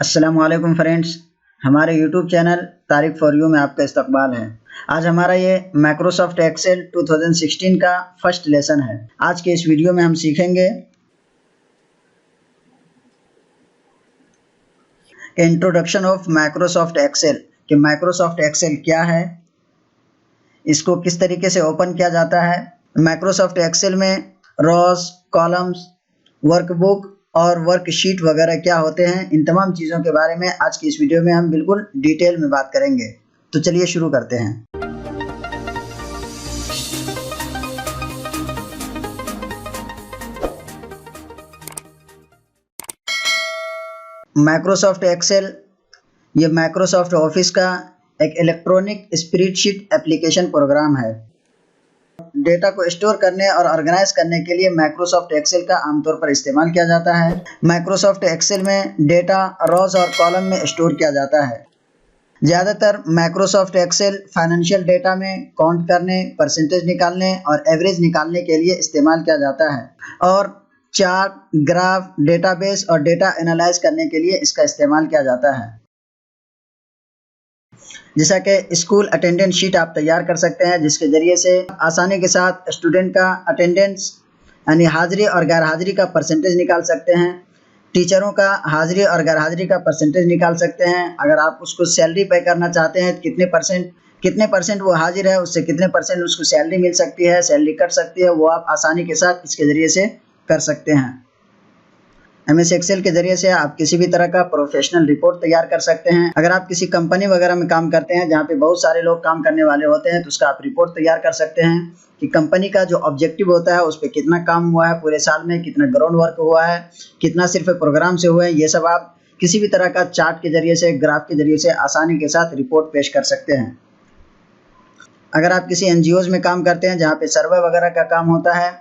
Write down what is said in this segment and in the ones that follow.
अस्सलामुअलैकुम फ्रेंड्स, हमारे YouTube channel Tariq for you में आपका इस्तकबाल है। आज हमारा ये माइक्रोसॉफ्ट एक्सेल 2016 का फर्स्ट लेसन है। आज के इस वीडियो में हम सीखेंगे इंट्रोडक्शन ऑफ माइक्रोसॉफ्ट एक्सेल कि माइक्रोसॉफ्ट एक्सेल क्या है, इसको किस तरीके से ओपन किया जाता है। माइक्रोसॉफ्ट एक्सेल में रॉस, कॉलम्स, वर्कबुक और वर्कशीट वगैरह क्या होते हैं, इन तमाम चीज़ों के बारे में आज की इस वीडियो में हम बिल्कुल डिटेल में बात करेंगे। तो चलिए शुरू करते हैं। माइक्रोसॉफ्ट एक्सेल ये माइक्रोसॉफ्ट ऑफिस का एक इलेक्ट्रॉनिक स्प्रेडशीट एप्लीकेशन प्रोग्राम है। डेटा को स्टोर करने और ऑर्गेनाइज करने के लिए माइक्रोसॉफ्ट एक्सेल का आमतौर पर इस्तेमाल किया जाता है। माइक्रोसॉफ्ट एक्सेल में डेटा रॉस और कॉलम में स्टोर किया जाता है। ज़्यादातर माइक्रोसॉफ्ट एक्सेल फाइनेंशियल डेटा में काउंट करने, परसेंटेज निकालने और एवरेज निकालने के लिए इस्तेमाल किया जाता है और चार्ट, ग्राफ, डेटाबेस और डेटा एनालाइज करने के लिए इसका इस्तेमाल किया जाता है। जैसा कि स्कूल अटेंडेंस शीट आप तैयार कर सकते हैं, जिसके ज़रिए से आसानी के साथ स्टूडेंट का अटेंडेंस यानी हाज़िरी और गैर हाज़िरी का परसेंटेज निकाल सकते हैं। टीचरों का हाज़िरी और गैर हाज़िरी का परसेंटेज निकाल सकते हैं। अगर आप उसको सैलरी पे करना चाहते हैं तो कितने परसेंट वो हाजिर है, उससे कितने परसेंट उसको सैलरी मिल सकती है, सैलरी कट सकती है, वो आप आसानी के साथ इसके ज़रिए से कर सकते हैं। MS एक्सेल के ज़रिए से आप किसी भी तरह का प्रोफेशनल रिपोर्ट तैयार कर सकते हैं। अगर आप किसी कंपनी वगैरह में काम करते हैं जहाँ पे बहुत सारे लोग काम करने वाले होते हैं, तो उसका आप रिपोर्ट तैयार कर सकते हैं कि कंपनी का जो ऑब्जेक्टिव होता है उस पर कितना काम हुआ है पूरे साल में, कितना ग्राउंड वर्क हुआ है, कितना सिर्फ प्रोग्राम से हुआ है। ये सब आप किसी भी तरह का चार्ट के ज़रिए से, ग्राफ के ज़रिए से आसानी के साथ रिपोर्ट पेश कर सकते हैं। अगर आप किसी NGOs में काम करते हैं जहाँ पे सर्वे वगैरह का काम होता है,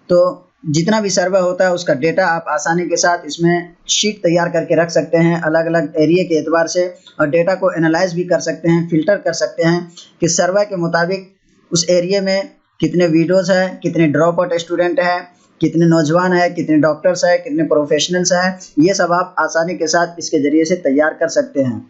तो जितना भी सर्वे होता है उसका डेटा आप आसानी के साथ इसमें शीट तैयार करके रख सकते हैं अलग अलग एरिया के एतबार से, और डेटा को एनालाइज भी कर सकते हैं, फिल्टर कर सकते हैं कि सर्वे के मुताबिक उस एरिया में कितने विडोज़ है, कितने ड्रॉप आउट स्टूडेंट हैं, कितने नौजवान हैं, कितने डॉक्टर्स हैं, कितने प्रोफेशनल्स हैं। ये सब आप आसानी के साथ इसके ज़रिए से तैयार कर सकते हैं।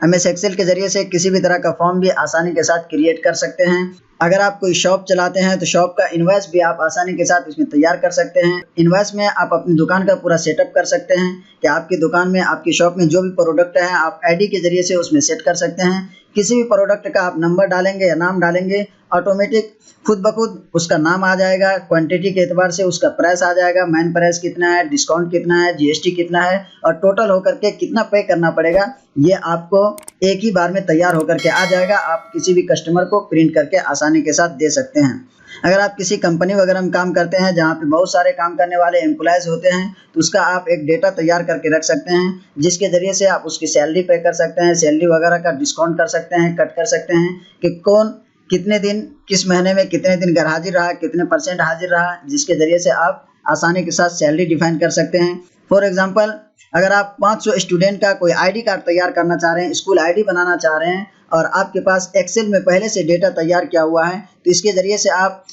MS एक्सेल के ज़रिए से किसी भी तरह का फॉर्म भी आसानी के साथ क्रिएट कर सकते हैं। अगर आप कोई शॉप चलाते हैं तो शॉप का इनवॉइस भी आप आसानी के साथ इसमें तैयार कर सकते हैं। इनवॉइस में आप अपनी दुकान का पूरा सेटअप कर सकते हैं कि आपकी दुकान में, आपकी शॉप में जो भी प्रोडक्ट है आप ID के ज़रिए से उसमें सेट कर सकते हैं। किसी भी प्रोडक्ट का आप नंबर डालेंगे या नाम डालेंगे, ऑटोमेटिक खुद ब खुद उसका नाम आ जाएगा। क्वांटिटी के एतबार से उसका प्राइस आ जाएगा, मैन प्राइस कितना है, डिस्काउंट कितना है, GST कितना है और टोटल होकर के कितना पे करना पड़ेगा, ये आपको एक ही बार में तैयार होकर के आ जाएगा। आप किसी भी कस्टमर को प्रिंट करके आसानी के साथ दे सकते हैं। अगर आप किसी कंपनी वगैरह में काम करते हैं जहाँ पे बहुत सारे काम करने वाले एम्प्लॉयज़ होते हैं, तो उसका आप एक डेटा तैयार करके रख सकते हैं, जिसके ज़रिए से आप उसकी सैलरी पे कर सकते हैं, सैलरी वगैरह का डिस्काउंट कर सकते हैं, कट कर सकते हैं कि कौन कितने दिन, किस महीने में कितने दिन गैर हाजिर रहा, कितने परसेंट हाजिर रहा, जिसके ज़रिए से आप आसानी के साथ सैलरी डिफाइन कर सकते हैं। फॉर एग्जांपल, अगर आप 500 स्टूडेंट का कोई ID कार्ड तैयार करना चाह रहे हैं, स्कूल ID बनाना चाह रहे हैं और आपके पास एक्सेल में पहले से डेटा तैयार किया हुआ है, तो इसके ज़रिए से आप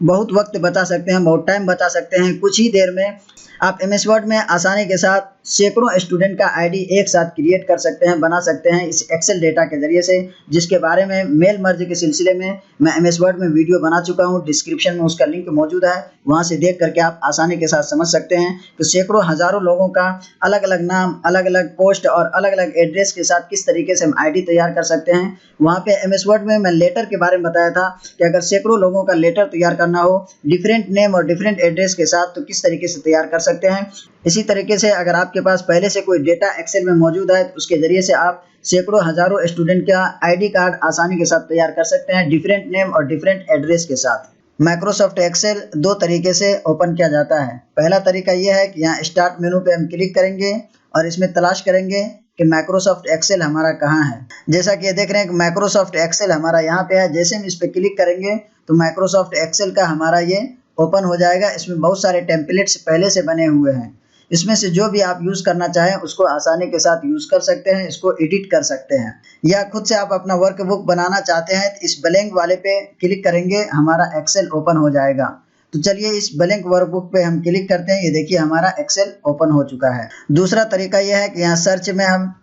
बहुत वक्त बचा सकते हैं, बहुत टाइम बचा सकते हैं। कुछ ही देर में आप MS वर्ड में आसानी के साथ सैकड़ों स्टूडेंट का ID एक साथ क्रिएट कर सकते हैं, बना सकते हैं इस एक्सेल डेटा के ज़रिए से, जिसके बारे में मेल मर्ज के सिलसिले में मैं MS वर्ड में वीडियो बना चुका हूं। डिस्क्रिप्शन में उसका लिंक मौजूद है, वहां से देख करके आप आसानी के साथ समझ सकते हैं कि सैकड़ों हज़ारों लोगों का अलग अलग नाम, अलग अलग पोस्ट और अलग अलग एड्रेस के साथ किस तरीके से हम ID तैयार कर सकते हैं। वहाँ पे MS वर्ड में मैं लेटर के बारे में बताया था कि अगर सैकड़ों लोगों का लेटर तैयार करना हो डिफरेंट नेम और डिफरेंट एड्रेस के साथ, तो किस तरीके से तैयार कर सकते हैं। इसी तरीके से अगर आपके पास पहले से कोई डेटा एक्सेल में मौजूद है, तो उसके ज़रिए से आप सैकड़ों हज़ारों स्टूडेंट का ID कार्ड आसानी के साथ तैयार कर सकते हैं, डिफरेंट नेम और डिफरेंट एड्रेस के साथ। माइक्रोसॉफ्ट एक्सेल दो तरीके से ओपन किया जाता है। पहला तरीका यह है कि यहाँ स्टार्ट मेनू पे हम क्लिक करेंगे और इसमें तलाश करेंगे कि माइक्रोसॉफ्ट एक्सेल हमारा कहाँ है। जैसा कि ये देख रहे हैं कि माइक्रोसॉफ्ट एक्सेल हमारा यहाँ पे है। जैसे हम इस पर क्लिक करेंगे तो माइक्रोसॉफ्ट एक्सेल का हमारा ये ओपन हो जाएगा। इसमें बहुत सारे टेम्पलेट्स पहले से बने हुए हैं। इसमें से जो भी आप यूज़ करना चाहें उसको आसानी के साथ यूज़ कर सकते हैं, इसको एडिट कर सकते हैं, या खुद से आप अपना वर्कबुक बनाना चाहते हैं तो इस ब्लैंक वाले पे क्लिक करेंगे, हमारा एक्सेल ओपन हो जाएगा। तो चलिए इस ब्लैंक वर्कबुक पे हम क्लिक करते हैं। ये देखिए हमारा एक्सेल ओपन हो चुका है। दूसरा तरीका यह है कि यहाँ सर्च में हम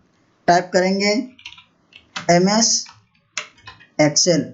टाइप करेंगे MS एक्सेल।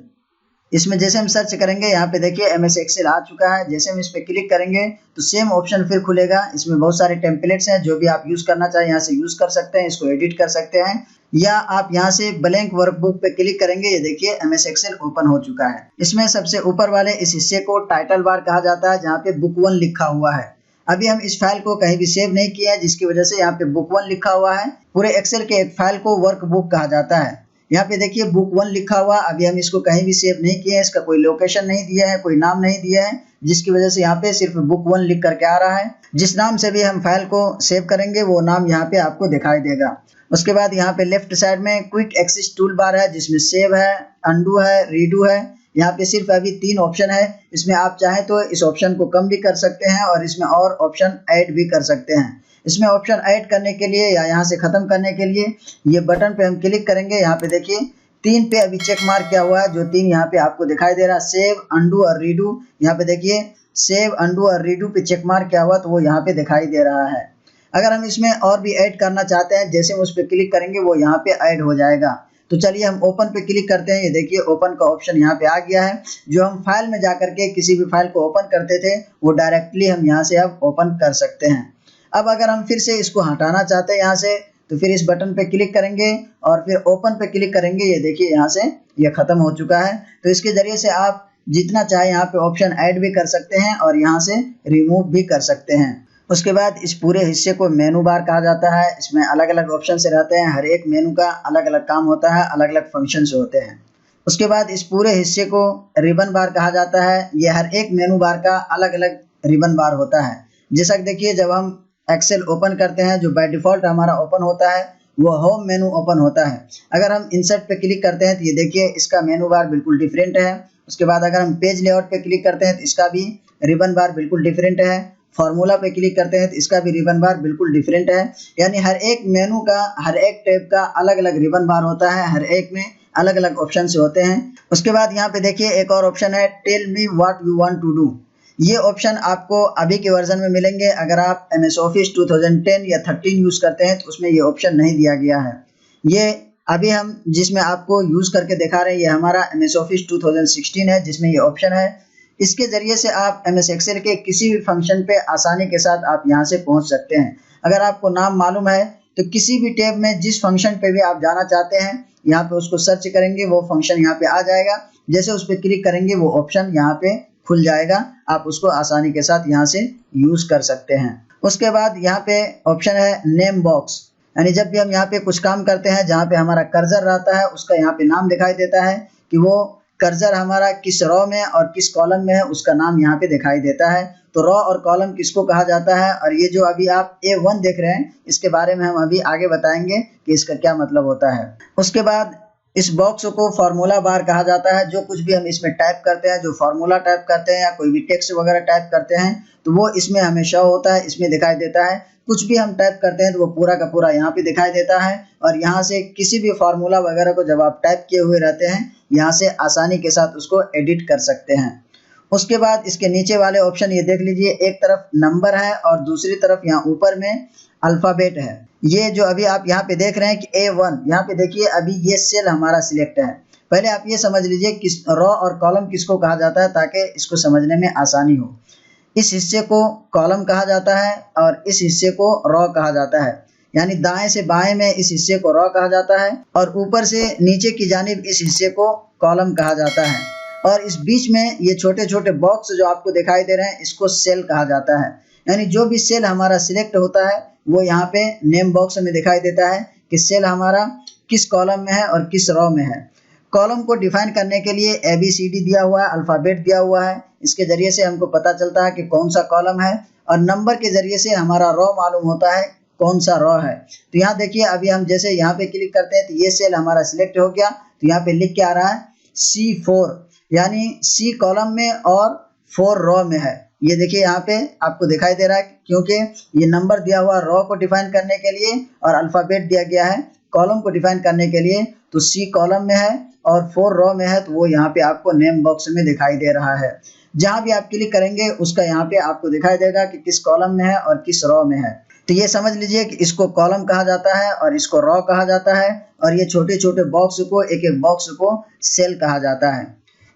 इसमें जैसे हम सर्च करेंगे यहाँ पे देखिए MS एक्सेल आ चुका है। जैसे हम इस पर क्लिक करेंगे तो सेम ऑप्शन फिर खुलेगा। इसमें बहुत सारे टेम्पलेट्स हैं, जो भी आप यूज़ करना चाहें यहाँ से यूज़ कर सकते हैं, इसको एडिट कर सकते हैं, या आप यहाँ से ब्लैंक वर्कबुक पे क्लिक करेंगे। ये देखिए MS एक्सेल ओपन हो चुका है। इसमें सबसे ऊपर वाले इस हिस्से को टाइटल बार कहा जाता है, जहाँ पे बुक 1 लिखा हुआ है। अभी हम इस फाइल को कहीं भी सेव नहीं किया है, जिसकी वजह से यहाँ पे बुक 1 लिखा हुआ है। पूरे एक्सेल के एक फाइल को वर्कबुक कहा जाता है। यहाँ पे देखिए बुक 1 लिखा हुआ। अभी हम इसको कहीं भी सेव नहीं किए हैं, इसका कोई लोकेशन नहीं दिया है, कोई नाम नहीं दिया है, जिसकी वजह से यहाँ पे सिर्फ बुक 1 लिख करके आ रहा है। जिस नाम से भी हम फाइल को सेव करेंगे वो नाम यहाँ पे आपको दिखाई देगा। उसके बाद यहाँ पे लेफ्ट साइड में क्विक एक्सेस टूल बार है, जिसमें सेव है, अंडू है, रीडू है। यहाँ पे सिर्फ अभी 3 ऑप्शन है। इसमें आप चाहें तो इस ऑप्शन को कम भी कर सकते हैं और इसमें और ऑप्शन ऐड भी कर सकते हैं। इसमें ऑप्शन ऐड करने के लिए या यहाँ से ख़त्म करने के लिए ये बटन पे हम क्लिक करेंगे। यहाँ पे देखिए 3 पे अभी चेक मार्क किया हुआ है, जो 3 यहाँ पे आपको दिखाई दे रहा है, सेव, अंडू और रीडू। यहाँ पे देखिए सेव, अंडू और रीडू पे चेक मार्क किया हुआ, तो वो यहाँ पे दिखाई दे रहा है। अगर हम इसमें और भी ऐड करना चाहते हैं, जैसे हम उस पर क्लिक करेंगे वो यहाँ पे ऐड हो जाएगा। तो चलिए हम ओपन पे क्लिक करते हैं। ये देखिए ओपन का ऑप्शन यहाँ पे आ गया है। जो हम फाइल में जा करके किसी भी फाइल को ओपन करते थे, वो डायरेक्टली हम यहाँ से अब ओपन कर सकते हैं। अब अगर हम फिर से इसको हटाना चाहते हैं यहाँ से, तो फिर इस बटन पे क्लिक करेंगे और फिर ओपन पे क्लिक करेंगे। ये देखिए यहाँ से ये ख़त्म हो चुका है। तो इसके ज़रिए से आप जितना चाहे यहाँ पे ऑप्शन ऐड भी कर सकते हैं और यहाँ से रिमूव भी कर सकते हैं। उसके बाद इस पूरे हिस्से को मेनू बार कहा जाता है। इसमें अलग अलग ऑप्शन से रहते हैं। हर एक मेनू का अलग अलग काम होता है, अलग अलग फंक्शन होते हैं। उसके बाद इस पूरे हिस्से को रिबन बार कहा जाता है। ये हर एक मेनू बार का अलग अलग रिबन बार होता है। जैसा कि देखिए जब हम एक्सेल ओपन करते हैं, जो बाय डिफ़ॉल्ट हमारा ओपन होता है वो होम मेनू ओपन होता है। अगर हम इंसर्ट पे क्लिक करते हैं तो ये देखिए इसका मेनू बार बिल्कुल डिफरेंट है। उसके बाद अगर हम पेज लेआउट पे क्लिक करते हैं तो इसका भी रिबन बार बिल्कुल डिफरेंट है। फार्मूला पे क्लिक करते हैं तो इसका भी रिबन बार बिल्कुल डिफरेंट है। यानी हर एक मेनू का, हर एक टैब का अलग अलग रिबन बार होता है। हर एक में अलग अलग ऑप्शन होते हैं। उसके बाद यहाँ पे देखिए एक और ऑप्शन है, tell me what you want to do. ये ऑप्शन आपको अभी के वर्जन में मिलेंगे। अगर आप MS ऑफिस 2010 या 13 यूज़ करते हैं तो उसमें ये ऑप्शन नहीं दिया गया है। ये अभी हम जिसमें आपको यूज़ करके दिखा रहे हैं, ये हमारा MS ऑफिस 2016 है, जिसमें ये ऑप्शन है। इसके ज़रिए से आप MS एक्सेल के किसी भी फंक्शन पे आसानी के साथ आप यहाँ से पहुँच सकते हैं। अगर आपको नाम मालूम है तो किसी भी टैब में जिस फंक्शन पे भी आप जाना चाहते हैं, यहाँ पे उसको सर्च करेंगे, वो फंक्शन यहाँ पे आ जाएगा। जैसे उस पर क्लिक करेंगे वो ऑप्शन यहाँ पे खुल जाएगा। आप उसको आसानी के साथ यहाँ से यूज़ कर सकते हैं। उसके बाद यहाँ पे ऑप्शन है नेम बॉक्स। यानी जब भी हम यहाँ पे कुछ काम करते हैं, जहाँ पे हमारा कर्सर रहता है उसका यहाँ पे नाम दिखाई देता है कि वो कर्सर हमारा किस रो में और किस कॉलम में है, उसका नाम यहाँ पे दिखाई देता है। तो रो और कॉलम किसको कहा जाता है, और ये जो अभी आप A1 देख रहे हैं, इसके बारे में हम अभी आगे बताएंगे कि इसका क्या मतलब होता है। उसके बाद इस बॉक्स को फार्मूला बार कहा जाता है। जो कुछ भी हम इसमें टाइप करते हैं, जो फार्मूला टाइप करते हैं या कोई भी टेक्स्ट वगैरह टाइप करते हैं, तो वो इसमें हमें शो होता है, इसमें दिखाई देता है। कुछ भी हम टाइप करते हैं तो वो पूरा का पूरा यहाँ पे दिखाई देता है। और यहाँ से किसी भी फार्मूला वगैरह को जब आप टाइप किए हुए रहते हैं, यहाँ से आसानी के साथ उसको एडिट कर सकते हैं। उसके बाद इसके नीचे वाले ऑप्शन ये देख लीजिए, एक तरफ नंबर है और दूसरी तरफ यहाँ ऊपर में अल्फ़ाबेट है। ये जो अभी आप यहाँ पे देख रहे हैं कि A1, यहाँ पे देखिए अभी ये सेल हमारा सिलेक्ट है। पहले आप ये समझ लीजिए किस रो और कॉलम किसको कहा जाता है, ताकि इसको समझने में आसानी हो। इस हिस्से को कॉलम कहा जाता है और इस हिस्से को रो कहा जाता है। यानी दाएं से बाएं में इस हिस्से को रो कहा जाता है और ऊपर से नीचे की जानिब इस हिस्से को कॉलम कहा जाता है। और इस बीच में ये छोटे छोटे बॉक्स जो आपको दिखाई दे रहे हैं, इसको सेल कहा जाता है। यानी जो भी सेल हमारा सिलेक्ट होता है वो यहाँ पे नेम बॉक्स में दिखाई देता है कि सेल हमारा किस कॉलम में है और किस रो में है। कॉलम को डिफाइन करने के लिए ABCD दिया हुआ है, अल्फ़ाबेट दिया हुआ है। इसके ज़रिए से हमको पता चलता है कि कौन सा कॉलम है, और नंबर के ज़रिए से हमारा रो मालूम होता है कौन सा रो है। तो यहाँ देखिए अभी हम जैसे यहाँ पे क्लिक करते हैं तो ये सेल हमारा सिलेक्ट हो गया। तो यहाँ पे लिख के आ रहा है C4, यानी C कॉलम में और 4 रो में है। ये देखिए यहाँ पे आपको दिखाई दे रहा है, क्योंकि ये नंबर दिया हुआ रो को डिफाइन करने के लिए और अल्फ़ाबेट दिया गया है कॉलम को डिफाइन करने के लिए। तो C कॉलम में है और 4 रो में है, तो वो यहाँ पे आपको नेम बॉक्स में दिखाई दे रहा है। जहां भी आप क्लिक करेंगे उसका यहाँ पे आपको दिखाई देगा कि किस कॉलम में है और किस रो में है। तो ये समझ लीजिए कि इसको कॉलम कहा जाता है और इसको रो कहा जाता है, और ये छोटे छोटे बॉक्स को, एक एक बॉक्स को सेल कहा जाता है।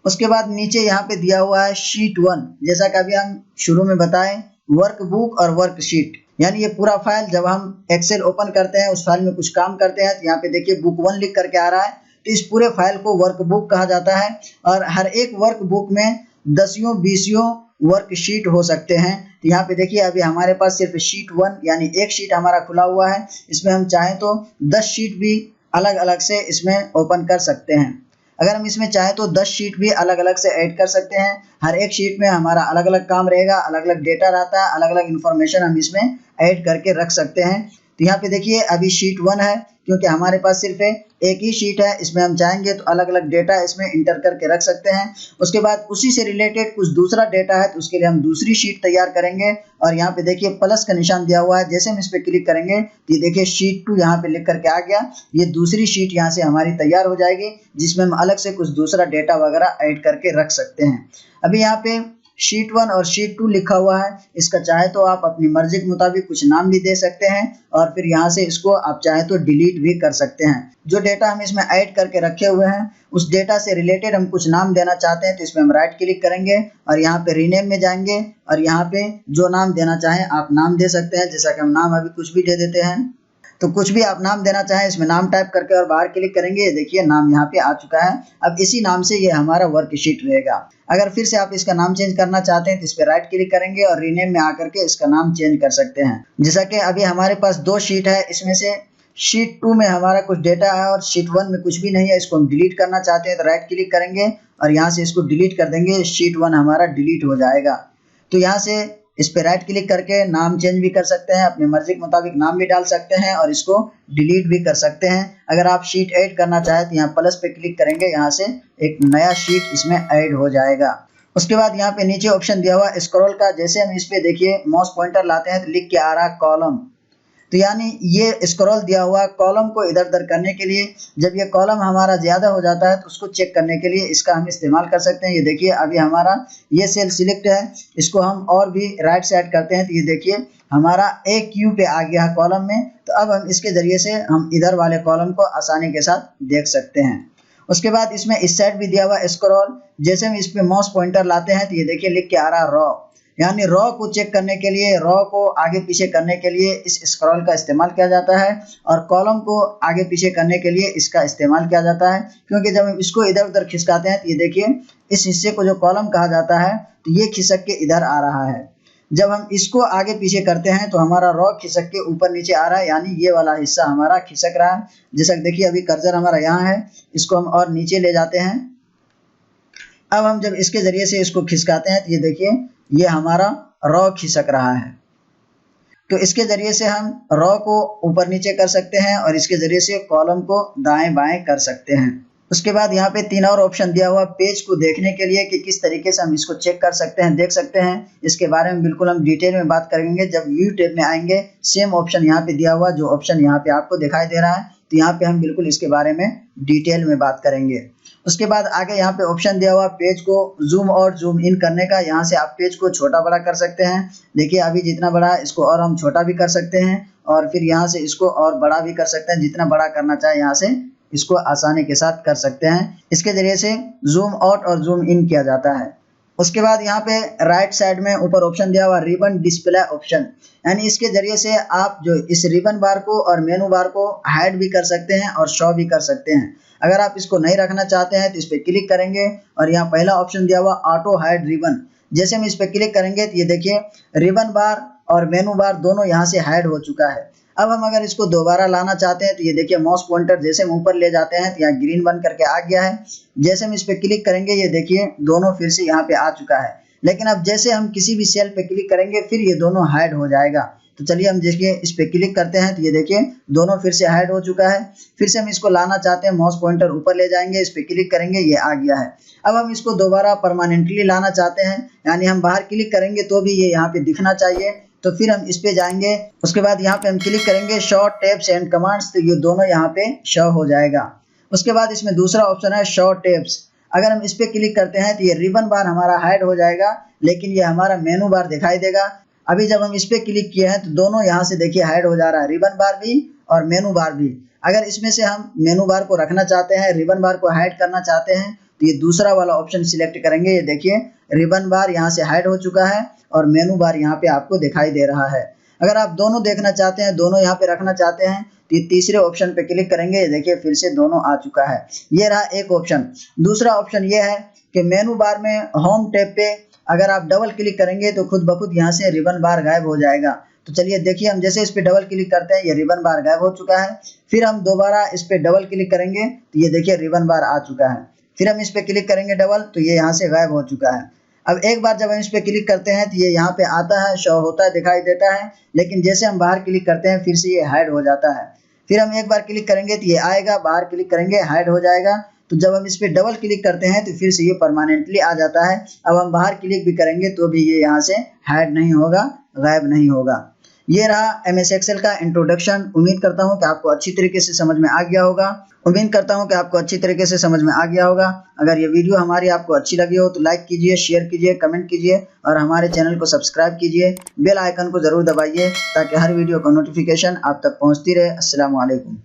उसके बाद नीचे यहाँ पे दिया हुआ है शीट 1, जैसा कि अभी हम शुरू में बताएं, वर्कबुक और वर्कशीट, यानी ये पूरा फाइल जब हम एक्सेल ओपन करते हैं, उस फाइल में कुछ काम करते हैं, तो यहाँ पे देखिए बुक 1 लिख करके आ रहा है, तो इस पूरे फाइल को वर्कबुक कहा जाता है। और हर एक वर्कबुक में 10-20 वर्कशीट हो सकते हैं। तो यहाँ पे देखिए अभी हमारे पास सिर्फ शीट 1 यानी एक शीट हमारा खुला हुआ है, इसमें हम चाहें तो 10 शीट भी अलग अलग से इसमें ओपन कर सकते हैं। अगर हम इसमें चाहे तो 10 शीट भी अलग अलग से ऐड कर सकते हैं। हर एक शीट में हमारा अलग अलग काम रहेगा, अलग अलग डेटा रहता है, अलग अलग इंफॉर्मेशन हम इसमें ऐड करके रख सकते हैं। तो यहाँ पे देखिए अभी शीट 1 है, क्योंकि हमारे पास सिर्फ एक ही शीट है, इसमें हम चाहेंगे तो अलग अलग डेटा इसमें इंटर करके रख सकते हैं। उसके बाद उसी से रिलेटेड कुछ दूसरा डेटा है, तो उसके लिए हम दूसरी शीट तैयार करेंगे। और यहाँ पे देखिए प्लस का निशान दिया हुआ है, जैसे हम इस पर क्लिक करेंगे तो ये देखिए शीट 2 यहाँ पे लिख करके आ गया। ये दूसरी शीट यहाँ से हमारी तैयार हो जाएगी, जिसमें हम अलग से कुछ दूसरा डेटा वगैरह ऐड करके रख सकते हैं। अभी यहाँ पे शीट 1 और शीट 2 लिखा हुआ है, इसका चाहे तो आप अपनी मर्जी के मुताबिक कुछ नाम भी दे सकते हैं, और फिर यहाँ से इसको आप चाहे तो डिलीट भी कर सकते हैं। जो डेटा हम इसमें ऐड करके रखे हुए हैं, उस डेटा से रिलेटेड हम कुछ नाम देना चाहते हैं, तो इसमें हम राइट क्लिक करेंगे और यहाँ पे रीनेम में जाएंगे, और यहाँ पे जो नाम देना चाहें आप नाम दे सकते हैं। जैसा कि हम नाम अभी कुछ भी दे देते हैं, तो कुछ भी आप नाम देना चाहें इसमें नाम टाइप करके और बाहर क्लिक करेंगे, ये देखिए नाम यहाँ पे आ चुका है। अब इसी नाम से ये हमारा वर्कशीट रहेगा। अगर फिर से आप इसका नाम चेंज करना चाहते हैं तो इस पर राइट क्लिक करेंगे और रीनेम में आकर के इसका नाम चेंज कर सकते हैं। जैसा कि अभी हमारे पास 2 शीट है, इसमें से शीट 2 में हमारा कुछ डेटा है और शीट 1 में कुछ भी नहीं है, इसको हम डिलीट करना चाहते हैं तो राइट क्लिक करेंगे और यहाँ से इसको डिलीट कर देंगे, शीट 1 हमारा डिलीट हो जाएगा। तो यहाँ से इस पे राइट क्लिक करके नाम चेंज भी कर सकते हैं, अपनी मर्जी के मुताबिक नाम भी डाल सकते हैं और इसको डिलीट भी कर सकते हैं। अगर आप शीट ऐड करना चाहें तो यहाँ प्लस पे क्लिक करेंगे, यहाँ से एक नया शीट इसमें ऐड हो जाएगा। उसके बाद यहाँ पे नीचे ऑप्शन दिया हुआ स्क्रॉल का, जैसे हम इस पे देखिए माउस पॉइंटर लाते हैं तो लिख के आ रहा है कॉलम, तो यानी ये स्क्रॉल दिया हुआ कॉलम को इधर उधर करने के लिए। जब ये कॉलम हमारा ज़्यादा हो जाता है तो उसको चेक करने के लिए इसका हम इस्तेमाल कर सकते हैं। ये देखिए अभी हमारा ये सेल सिलेक्ट है, इसको हम और भी राइट साइड करते हैं तो ये देखिए हमारा एक क्यू पे आ गया है कॉलम में। तो अब हम इसके ज़रिए से हम इधर वाले कॉलम को आसानी के साथ देख सकते हैं। उसके बाद इसमें इस साइड भी दिया हुआ स्क्रॉल, जैसे हम इस पर माउस पॉइंटर लाते हैं तो ये देखिए लिख के आ रहा है रॉ, यानी रॉ को चेक करने के लिए, रॉ को आगे पीछे करने के लिए इस स्क्रॉल का इस्तेमाल किया जाता है, और कॉलम को आगे पीछे करने के लिए इसका इस्तेमाल किया जाता है। क्योंकि जब हम इसको इधर उधर खिसकाते हैं तो ये देखिए इस हिस्से को जो कॉलम कहा जाता है तो ये खिसक के इधर आ रहा है। जब हम इसको आगे पीछे करते हैं तो हमारा रॉ खिसक के ऊपर नीचे आ रहा है, यानी ये वाला हिस्सा हमारा खिसक रहा है। जैसा देखिए अभी कर्सर हमारा यहाँ है, इसको हम और नीचे ले जाते हैं। अब हम जब इसके जरिए से इसको खिसकाते हैं तो ये देखिए ये हमारा रॉ खिसक रहा है। तो इसके जरिए से हम रॉ को ऊपर नीचे कर सकते हैं और इसके जरिए से कॉलम को दाएं बाएं कर सकते हैं। उसके बाद यहाँ पे 3 और ऑप्शन दिया हुआ पेज को देखने के लिए कि किस तरीके से हम इसको चेक कर सकते हैं, देख सकते हैं। इसके बारे में बिल्कुल हम डिटेल में बात करेंगे जब व्यू टैब में आएंगे। सेम ऑप्शन यहाँ पे दिया हुआ, जो ऑप्शन यहाँ पे आपको दिखाई दे रहा है, तो यहाँ पे हम बिल्कुल इसके बारे में डिटेल में बात करेंगे। उसके बाद आगे यहाँ पे ऑप्शन दिया हुआ पेज को जूम और जूम इन करने का। यहाँ से आप पेज को छोटा बड़ा कर सकते हैं। देखिए अभी जितना बड़ा है इसको और हम छोटा भी कर सकते हैं, और फिर यहाँ से इसको और बड़ा भी कर सकते हैं। जितना बड़ा करना चाहे यहाँ से इसको आसानी के साथ कर सकते हैं। इसके जरिए से जूम आउट और जूम इन किया जाता है। उसके बाद यहाँ पे राइट साइड में ऊपर ऑप्शन दिया हुआ रिबन डिस्प्ले ऑप्शन, यानी इसके जरिए से आप जो इस रिबन बार को और मेनू बार को हाइड भी कर सकते हैं और शो भी कर सकते हैं। अगर आप इसको नहीं रखना चाहते हैं तो इस पर क्लिक करेंगे और यहाँ पहला ऑप्शन दिया हुआ ऑटो हाइड रिबन, जैसे हम इस पर क्लिक करेंगे तो ये देखिए रिबन बार और मेनू बार दोनों यहाँ से हाइड हो चुका है। अब हम अगर इसको दोबारा लाना चाहते हैं तो ये देखिए माउस पॉइंटर जैसे हम ऊपर ले जाते हैं तो यहाँ ग्रीन बन करके आ गया है। जैसे हम इस पर क्लिक करेंगे ये देखिए दोनों फिर से यहाँ पे आ चुका है। लेकिन अब जैसे हम किसी भी सेल पे क्लिक करेंगे फिर ये दोनों हाइड हो जाएगा। तो चलिए हम देखिए इस पे क्लिक करते हैं तो ये देखिए दोनों फिर से हाइड हो चुका है। फिर से हम इसको लाना चाहते हैं, माउस पॉइंटर ऊपर ले जाएंगे, इस पे क्लिक करेंगे, ये आ गया है। अब हम इसको दोबारा परमानेंटली लाना चाहते हैं, यानी हम बाहर क्लिक करेंगे तो भी ये यहाँ पे दिखना चाहिए। तो फिर हम इस पे जाएंगे। उसके बाद यहाँ पे हम क्लिक करेंगे शो टैब्स एंड कमांड्स, तो ये दोनों यहाँ पे शो हो जाएगा। उसके बाद इसमें दूसरा ऑप्शन है शो टैब्स। अगर हम इस पे क्लिक करते हैं तो ये रिबन बार हमारा हाइड हो जाएगा, लेकिन ये हमारा मेनू बार दिखाई देगा। अभी जब हम इस पे क्लिक किए हैं तो दोनों यहाँ से देखिए हाइड हो जा रहा है, रिबन बार भी और मेनू बार भी। अगर इसमें से हम मेनू बार को रखना चाहते हैं, रिबन बार को हाइड करना चाहते हैं, तो ये दूसरा वाला ऑप्शन सिलेक्ट करेंगे। ये देखिए रिबन बार यहाँ से हाइड हो चुका है और मेनू बार यहाँ पे आपको दिखाई दे रहा है। अगर आप दोनों देखना चाहते हैं, दोनों यहाँ पे रखना चाहते हैं, तो ये तीसरे ऑप्शन पे क्लिक करेंगे। ये देखिए फिर से दोनों आ चुका है। ये रहा एक ऑप्शन। दूसरा ऑप्शन ये है कि मेनू बार में होम टैब पे अगर आप डबल क्लिक करेंगे तो खुद ब खुद यहाँ से रिबन बार गायब हो जाएगा। तो चलिए देखिए, हम जैसे इस पे डबल क्लिक करते हैं ये रिबन बार गायब हो चुका है। फिर हम दोबारा इस पे डबल क्लिक करेंगे तो ये देखिए रिबन बार आ चुका है। फिर हम इस पे क्लिक करेंगे डबल, तो ये यहाँ से गायब हो चुका है। अब एक बार जब हम इस पे क्लिक करते हैं तो ये यहाँ पे आता है, शो होता है, दिखाई देता है, लेकिन जैसे हम बाहर क्लिक करते हैं फिर से ये हाइड हो जाता है। फिर हम एक बार क्लिक करेंगे तो ये आएगा, बाहर क्लिक करेंगे हाइड हो जाएगा। तो जब हम इस पे डबल क्लिक करते हैं तो फिर से ये परमानेंटली आ जाता है। अब हम बाहर क्लिक भी करेंगे तो भी ये यहाँ से हाइड नहीं होगा, गायब नहीं होगा। ये रहा MS एक्सेल का इंट्रोडक्शन। उम्मीद करता हूँ कि आपको अच्छी तरीके से समझ में आ गया होगा। अगर ये वीडियो हमारी आपको अच्छी लगी हो तो लाइक कीजिए, शेयर कीजिए, कमेंट कीजिए और हमारे चैनल को सब्सक्राइब कीजिए। बेल आइकन को जरूर दबाइए ताकि हर वीडियो का नोटिफिकेशन आप तक पहुँचती रहे। अस्सलाम वालेकुम।